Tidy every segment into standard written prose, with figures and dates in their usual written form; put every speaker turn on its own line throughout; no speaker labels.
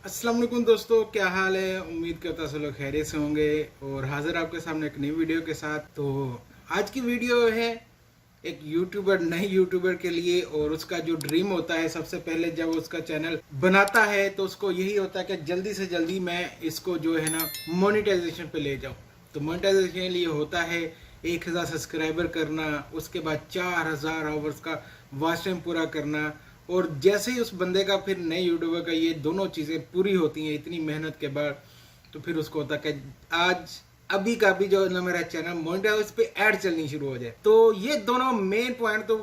अस्सलाम वालेकुम दोस्तों, क्या हाल है। उम्मीद करता सब लोग खैरियत से होंगे और हाजिर आपके सामने एक नई वीडियो के साथ। तो आज की वीडियो है एक यूट्यूबर नए यूट्यूबर के लिए, और उसका जो ड्रीम होता है सबसे पहले जब उसका चैनल बनाता है तो उसको यही होता है कि जल्दी से जल्दी मैं इसको जो है ना मोनेटाइजेशन पे ले जाऊं। तो मोनेटाइजेशन के लिए होता है 1000 सब्सक्राइबर करना, उसके बाद 4000 आवर्स का वॉच टाइम पूरा करना। और जैसे ही उस बंदे का फिर नए यूट्यूबर का ये दोनों चीज़ें पूरी होती हैं इतनी मेहनत के बाद, तो फिर उसको होता है कि आज अभी का भी जो ना मेरा चैनल मोनिटर है उस पर ऐड चलनी शुरू हो जाए। तो ये दोनों मेन पॉइंट तो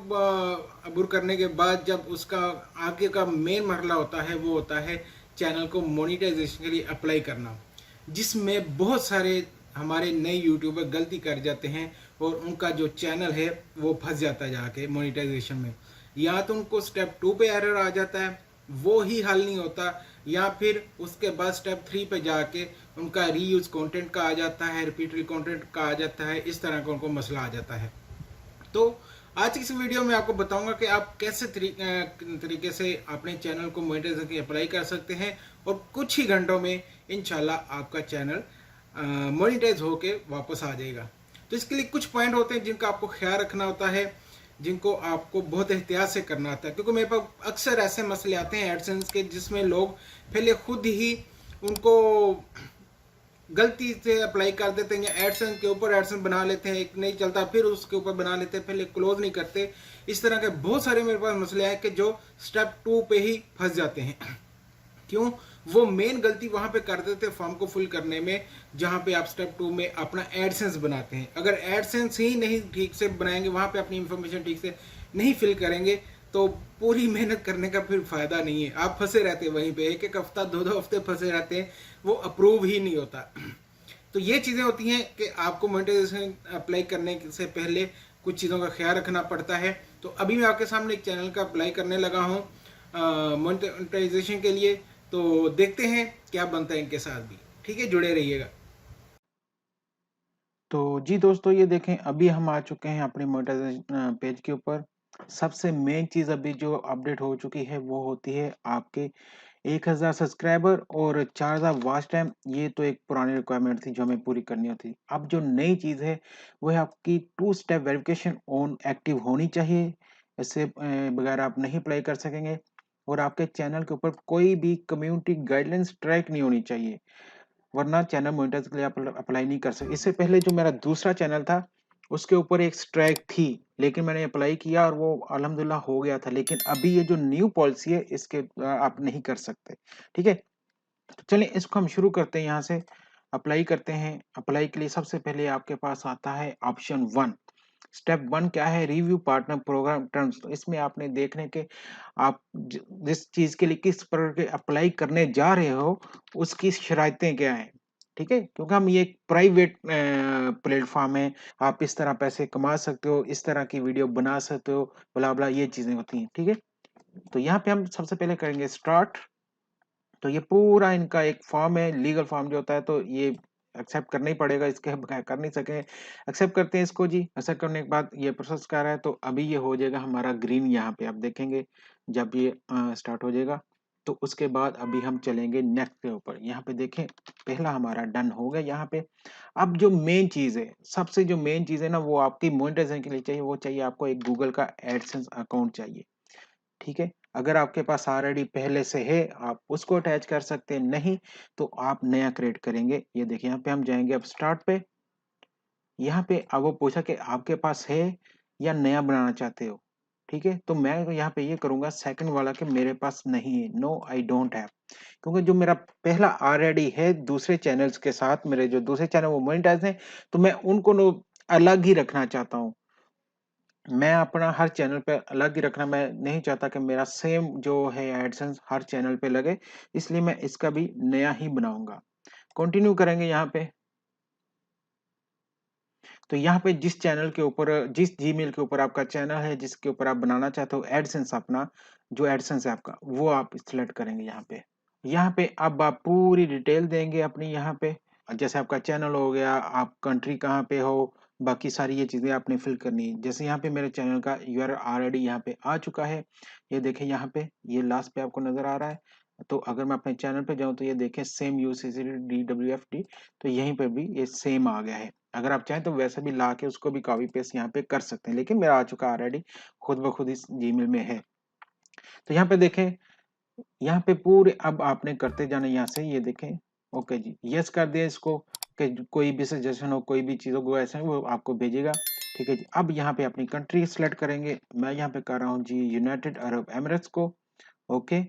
अबूर करने के बाद जब उसका आगे का मेन मरला होता है वो होता है चैनल को मोनिटाइजेशन के लिए अप्लाई करना, जिसमें बहुत सारे हमारे नए यूट्यूबर गलती कर जाते हैं और उनका जो चैनल है वो फंस जाता है जाके मोनिटाइजेशन में। या तो उनको स्टेप 2 पे एरर आ जाता है, वो ही हल नहीं होता, या फिर उसके बाद स्टेप 3 पे जाके उनका रीयूज कंटेंट का आ जाता है, रिपीटेड कंटेंट का आ जाता है, इस तरह का उनको मसला आ जाता है। तो आज की इस वीडियो में आपको बताऊंगा कि आप कैसे तरीके से अपने चैनल को मोनेटाइजेशन की अप्लाई कर सकते हैं और कुछ ही घंटों में इंशाल्लाह आपका चैनल मोनेटाइज होके वापस आ जाएगा। तो इसके लिए कुछ पॉइंट होते हैं जिनका आपको ख्याल रखना होता है, जिनको आपको बहुत एहतियात से करना होता है, क्योंकि मेरे पास अक्सर ऐसे मसले आते हैं एडसेंस के जिसमें लोग पहले खुद ही उनको गलती से अप्लाई कर देते हैं, या एडसेंस के ऊपर एडसेंस बना लेते हैं, एक नहीं चलता फिर उसके ऊपर बना लेते हैं, पहले क्लोज नहीं करते। इस तरह के बहुत सारे मेरे पास मसले हैं कि जो स्टेप 2 पे ही फंस जाते हैं। क्यों? वो मेन गलती वहां पे कर देते हैं फॉर्म को फुल करने में, जहां पे आप स्टेप 2 में अपना एडसेंस बनाते हैं। अगर एडसेंस ही नहीं ठीक से बनाएंगे, वहां पे अपनी इंफॉर्मेशन ठीक से नहीं फिल करेंगे, तो पूरी मेहनत करने का फिर फायदा नहीं है। आप फंसे रहते हैं वहीं पे, एक एक हफ्ता 2 2 हफ्ते फंसे रहते हैं, वो अप्रूव ही नहीं होता। तो ये चीज़ें होती हैं कि आपको मोनेटाइजेशन अप्लाई करने से पहले कुछ चीज़ों का ख्याल रखना पड़ता है। तो अभी मैं आपके सामने एक चैनल का अप्लाई करने लगा हूँ मोनेटाइजेशन के लिए। तो देखते हैं क्या बनता है इनके साथ भी। ठीक है, जुड़े रहिएगा।
तो जी दोस्तों, ये देखें अभी हम आ चुके हैं अपने मोनेटाइजेशन पेज के ऊपर। सबसे मेन चीज़ अभी जो अपडेट हो चुकी है वो होती है आपके 1000 सब्सक्राइबर और 4000 वॉच टाइम। ये तो एक पुरानी रिक्वायरमेंट थी जो हमें पूरी करनी होती। अब जो नई चीज़ है वो है आपकी 2 स्टेप वेरिफिकेशन ऑन एक्टिव होनी चाहिए। इससे बगैर आप नहीं अप्लाई कर सकेंगे। और आपके चैनल के ऊपर कोई भी कम्युनिटी गाइडलाइंस ट्रैक नहीं होनी चाहिए, वरना चैनल मोनेटाइज के लिए आप अप्लाई नहीं कर सकते। इससे पहले जो मेरा दूसरा चैनल था उसके ऊपर एक स्ट्राइक थी, लेकिन मैंने अप्लाई किया और वो अल्हम्दुलिल्लाह हो गया था। लेकिन अभी ये जो न्यू पॉलिसी है इसके आप नहीं कर सकते। ठीक है, तो चलिए इसको हम शुरू करते हैं। यहाँ से अप्लाई करते हैं। अप्लाई के लिए सबसे पहले आपके पास आता है ऑप्शन 1। स्टेप 1 क्या है? Review partner program terms. तो इसमें आपने देखने के आप जिस चीज के लिए किस प्रकार के अप्लाई करने जा रहे हो उसकी शर्तें क्या हैं। ठीक है, क्योंकि हम ये एक प्राइवेट प्लेटफॉर्म है। आप इस तरह पैसे कमा सकते हो, इस तरह की वीडियो बना सकते हो, ब्ला ब्ला, ये चीजें होती हैं। ठीक है, तो यहाँ पे हम सबसे पहले करेंगे स्टार्ट। तो ये पूरा इनका एक फॉर्म है, लीगल फॉर्म जो होता है, तो ये एक्सेप्ट करना ही पड़ेगा, इसके बगैर कर नहीं सके। एक्सेप्ट करते हैं इसको जी। एक्सेप्ट करने के बाद ये प्रोसेस कर रहा है, तो अभी ये हो जाएगा हमारा ग्रीन। यहाँ पे आप देखेंगे जब ये स्टार्ट हो जाएगा, तो उसके बाद अभी हम चलेंगे नेक्स्ट के ऊपर। यहाँ पे देखें पहला हमारा डन हो गया। यहाँ पे अब जो मेन चीज है, सबसे जो मेन चीज है ना, वो आपकी मोनेटाइजेशन के लिए चाहिए। वो चाहिए आपको एक गूगल का एडसेंस अकाउंट चाहिए। ठीक है, अगर आपके पास ऑलरेडी पहले से है आप उसको अटैच कर सकते हैं, नहीं तो आप नया क्रिएट करेंगे। ये देखिए यहाँ पे हम जाएंगे अब स्टार्ट पे। यहाँ पे अब वो पूछा कि आपके पास है या नया बनाना चाहते हो। ठीक है, तो मैं यहाँ पे ये करूंगा सेकंड वाला कि मेरे पास नहीं है, नो आई डोंट हैव। क्योंकि जो मेरा पहला ऑलरेडी है दूसरे चैनल्स के साथ, मेरे जो दूसरे चैनल वो मोनेटाइज हैं, तो मैं उनको अलग ही रखना चाहता हूँ। मैं अपना हर चैनल पे अलग ही रखना मैं नहीं चाहता कि मेरा सेम जो है एडसेंस हर चैनल पे लगे। इसलिए मैं इसका भी नया ही बनाऊंगा। कंटिन्यू करेंगे यहाँ पे। तो यहाँ पे जिस चैनल के ऊपर, जिस जीमेल के ऊपर आपका चैनल है, जिसके ऊपर आप बनाना चाहते हो एडसेंस, अपना जो एडसेंस है आपका, वो आप सिलेक्ट करेंगे यहाँ पे। यहाँ पे अब आप पूरी डिटेल देंगे अपनी। यहाँ पे जैसे आपका चैनल हो गया, आप कंट्री कहाँ पे हो, बाकी सारी ये चीजें आपने फिल करनी है। जैसे यहाँ पे मेरे चैनल का यूआरएल ऑलरेडी यहाँ पे आ चुका है। ये देखें यहाँ पे, ये लास्ट पे आपको नजर आ रहा है, तो अगर मैं अपने चैनल पे जाऊँ तो ये देखें सेम UCC DWFD, तो यहीं पे भी ये सेम आ गया है। अगर आप चाहें तो वैसे भी ला के उसको भी कॉपी पेस्ट यहाँ पे कर सकते हैं, लेकिन मेरा आ चुका ऑलरेडी खुद ब खुद इस जीमेल में है। तो यहाँ पे देखें, यहाँ पे पूरे अब आपने करते जाना यहाँ से, ये देखें ओके जी, यस कर दिया इसको कि कोई भी सजेशन हो, कोई भी चीज़ हो ऐसा वो आपको भेजेगा। ठीक है जी, अब यहाँ पे अपनी कंट्री सेलेक्ट करेंगे। मैं यहाँ पे कर रहा हूँ जी यूनाइटेड अरब एमिरेट्स को। ओके,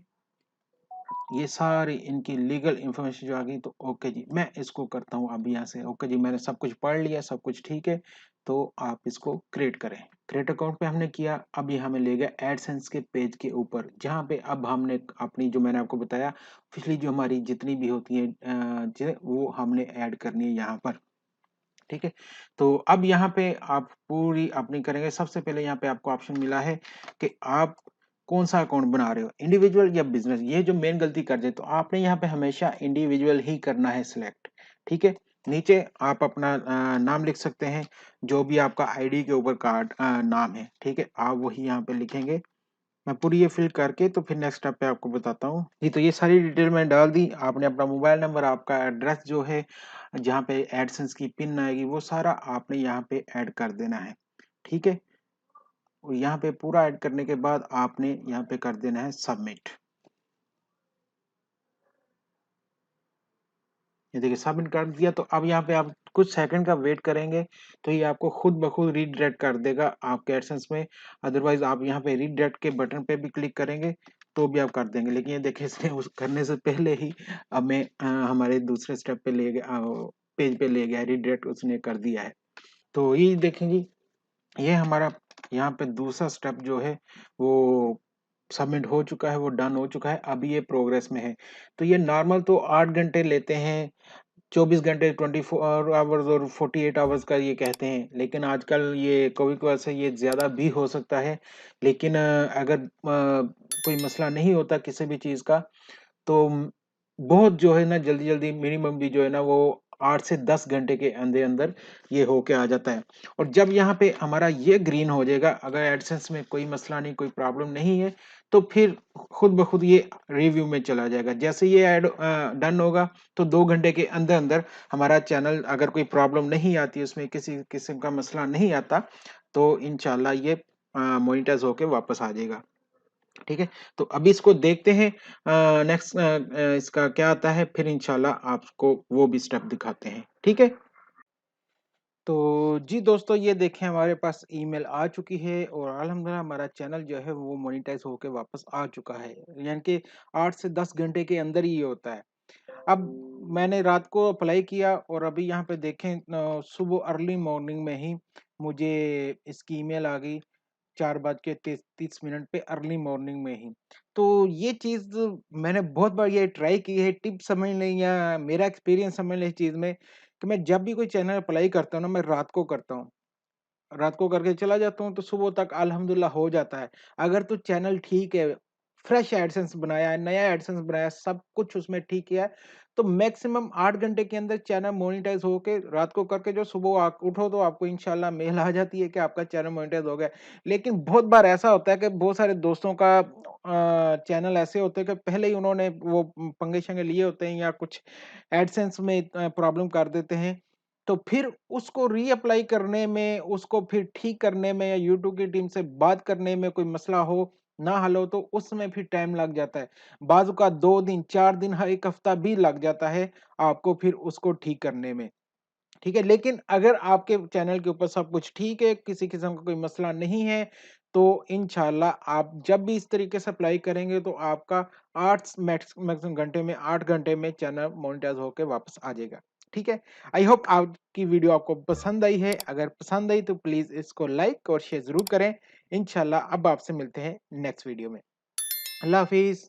ये सारी इनकी लीगल इंफॉर्मेशन जो आ गई, तो ओके जी मैं इसको करता हूँ अब यहाँ से। ओके जी, मैंने सब कुछ पढ़ लिया, सब कुछ ठीक है, तो आप इसको क्रिएट करें। क्रिएट अकाउंट पे हमने किया। अब ये हमें ले गया एडसेंस के पेज के ऊपर, जहाँ पे अब हमने अपनी जो मैंने आपको बताया पिछली जो हमारी जितनी भी होती है वो हमने ऐड करनी है यहाँ पर। ठीक है, तो अब यहाँ पे आप पूरी अपनी करेंगे। सबसे पहले यहाँ पे आपको ऑप्शन मिला है कि आप कौन सा अकाउंट बना रहे हो, इंडिविजुअल या बिजनेस। ये जो मेन गलती कर जाए, तो आपने यहाँ पे हमेशा इंडिविजुअल ही करना है सिलेक्ट। ठीक है, नीचे आप अपना नाम लिख सकते हैं, जो भी आपका आईडी के ऊपर कार्ड नाम है। ठीक है, आप वही यहाँ पे लिखेंगे। मैं पूरी ये फिल करके तो फिर नेक्स्ट स्टेप पे आपको बताता हूँ जी। तो ये सारी डिटेल मैंने डाल दी। आपने अपना मोबाइल नंबर, आपका एड्रेस जो है जहाँ पे एडसेंस की पिन आएगी, वो सारा आपने यहाँ पे ऐड कर देना है। ठीक है, और यहाँ पे पूरा ऐड करने के बाद आपने यहाँ पे कर देना है सबमिट। ये देखिए सबमिट कर दिया। तो अब यहाँ पे आप कुछ सेकंड का वेट करेंगे, तो ये आपको खुद ब खुद रीडायरेक्ट कर देगा आपके एडसेंस में। अदरवाइज आप यहाँ पे रीडायरेक्ट के बटन पे भी क्लिक करेंगे तो भी आप कर देंगे, लेकिन ये देखिए इसने उस करने से पहले ही हमें हमारे दूसरे स्टेप पे ले गया, पेज पे ले गया, रीडायरेक्ट उसने कर दिया है। तो ये देखेंगे, ये हमारा यहाँ पे दूसरा स्टेप जो है वो सबमिट हो चुका है, वो डन हो चुका है। अभी ये प्रोग्रेस में है। तो ये नॉर्मल तो 8 घंटे लेते हैं, 24 घंटे 24 आवर्स और 48 आवर्स का ये कहते हैं, लेकिन आजकल ये कभी-कभार से ये ज़्यादा भी हो सकता है। लेकिन अगर कोई मसला नहीं होता किसी भी चीज़ का, तो बहुत जो है ना जल्दी-जल्दी मिनिमम भी जो है ना वो 8 से 10 घंटे के अंदर-अंदर ये होके आ जाता है। और जब यहाँ पे हमारा ये ग्रीन हो जाएगा, अगर एडसेंस में कोई मसला नहीं, कोई प्रॉब्लम नहीं है, तो फिर खुद ब खुद ये रिव्यू में चला जाएगा। जैसे ये डन होगा, तो 2 घंटे के अंदर-अंदर हमारा चैनल, अगर कोई प्रॉब्लम नहीं आती, उसमें किसी किस्म का मसला नहीं आता, तो इंशाल्लाह ये मोनेटाइज़ होके वापस आ जाएगा। ठीक है? तो अभी इसको देखते हैं नेक्स्ट इसका क्या आता है, फिर इंशाल्लाह आपको वो भी स्टेप दिखाते हैं। ठीक है? तो जी दोस्तों, ये देखें हमारे पास ईमेल आ चुकी है और अल्हम्दुलिल्लाह हमारा चैनल जो है वो मोनेटाइज़ होके वापस आ चुका है। यानी कि 8 से 10 घंटे के अंदर ही ये होता है। अब मैंने रात को अप्लाई किया और अभी यहाँ पे देखें सुबह अर्ली मॉर्निंग में ही मुझे इसकी ईमेल आ गई। 4 बज के 30 मिनट पे अर्ली मॉर्निंग में ही। तो ये चीज़ मैंने बहुत बार ये ट्राई की है, टिप समझ लें या मेरा एक्सपीरियंस समझ लें इस चीज़ में, कि मैं जब भी कोई चैनल अप्लाई करता हूँ ना, मैं रात को करता हूँ। रात को करके चला जाता हूँ तो सुबह तक अल्हम्दुलिल्लाह हो जाता है। अगर तो चैनल ठीक है, फ्रेश एडसेंस बनाया है, नया एडसेंस बनाया है, सब कुछ उसमें ठीक किया है, तो मैक्सिमम 8 घंटे के अंदर चैनल मोनेटाइज़ होके रात को करके जो सुबह आप उठो तो आपको इंशाल्लाह मेल आ जाती है कि आपका चैनल मोनेटाइज़ हो गया है। लेकिन बहुत बार ऐसा होता है कि बहुत सारे दोस्तों का चैनल ऐसे होते हैं कि पहले ही उन्होंने वो पंगे-शंगे लिए होते हैं या कुछ एडसेंस में प्रॉब्लम कर देते हैं। तो फिर उसको रीअप्लाई करने में, उसको फिर ठीक करने में या यूट्यूब की टीम से बात करने में कोई मसला हो, ना हल हो तो उसमें फिर टाइम लग जाता है। बाज़-औक़ात 2 दिन, 4 दिन, हाँ 1 हफ्ता भी लग जाता है आपको फिर उसको ठीक करने में। ठीक है? लेकिन अगर आपके चैनल के ऊपर सब कुछ ठीक है, किसी किस्म का कोई मसला नहीं है, तो इंशाअल्लाह आप जब भी इस तरीके से अप्लाई करेंगे तो आपका 8 मैक्सिमम घंटे में 8 घंटे में चैनल मोनेटाइज़ होके वापस आ जाएगा। ठीक है? आई होप आपकी वीडियो आपको पसंद आई है। अगर पसंद आई तो प्लीज़ इसको लाइक और शेयर ज़रूर करें। इंशाअल्लाह अब आपसे मिलते हैं नेक्स्ट वीडियो में। अल्लाह हाफ़िज़।